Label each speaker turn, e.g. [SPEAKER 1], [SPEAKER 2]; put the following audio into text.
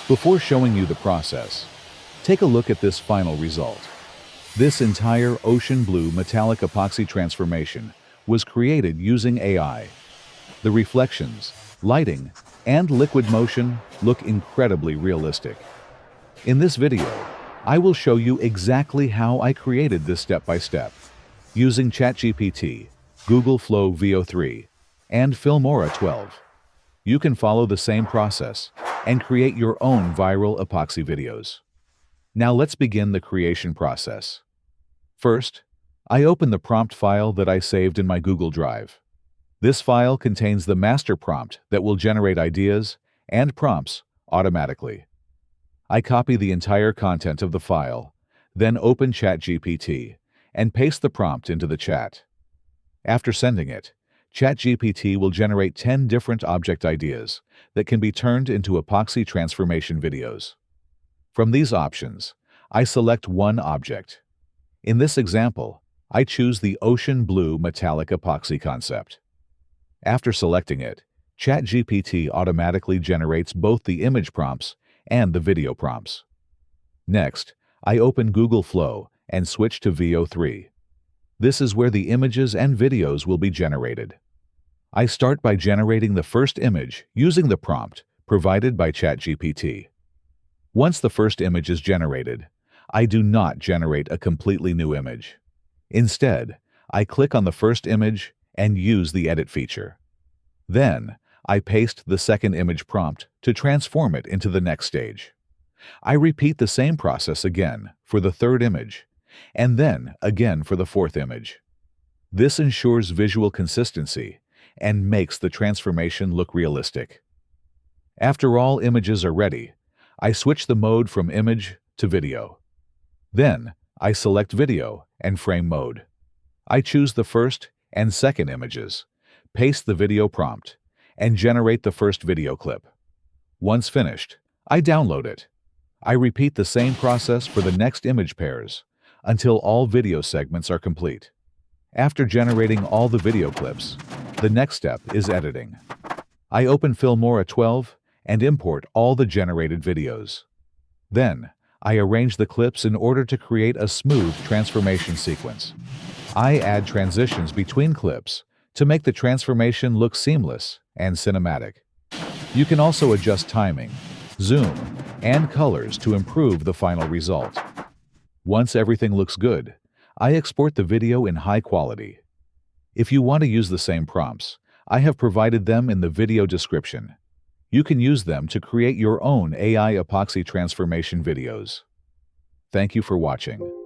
[SPEAKER 1] Before showing you the process, take a look at this final result. This entire ocean blue metallic epoxy transformation was created using AI. The reflections, lighting, and liquid motion look incredibly realistic. In this video, I will show you exactly how I created this step by step, using ChatGPT, Google Flow VO3, and Filmora 12. You can follow the same process and create your own viral epoxy videos. Now let's begin the creation process. First, I open the prompt file that I saved in my Google Drive. This file contains the master prompt that will generate ideas and prompts automatically. I copy the entire content of the file, then open ChatGPT and paste the prompt into the chat. After sending it, ChatGPT will generate 10 different object ideas that can be turned into epoxy transformation videos. From these options, I select one object. In this example, I choose the ocean blue metallic epoxy concept. After selecting it, ChatGPT automatically generates both the image prompts and the video prompts. Next, I open Google Flow and switch to VO3. This is where the images and videos will be generated. I start by generating the first image using the prompt provided by ChatGPT. Once the first image is generated, I do not generate a completely new image. Instead, I click on the first image and use the edit feature. Then, I paste the second image prompt to transform it into the next stage. I repeat the same process again for the third image, and then again for the fourth image. This ensures visual consistency and makes the transformation look realistic. After all images are ready, I switch the mode from image to video. Then, I select video and frame mode. I choose the first and second images, paste the video prompt, and generate the first video clip. Once finished, I download it. I repeat the same process for the next image pairs until all video segments are complete. After generating all the video clips, the next step is editing. I open Filmora 12 and import all the generated videos. Then, I arrange the clips in order to create a smooth transformation sequence. I add transitions between clips to make the transformation look seamless and cinematic. You can also adjust timing, zoom, and colors to improve the final result. Once everything looks good, I export the video in high quality. If you want to use the same prompts, I have provided them in the video description. You can use them to create your own AI epoxy transformation videos. Thank you for watching.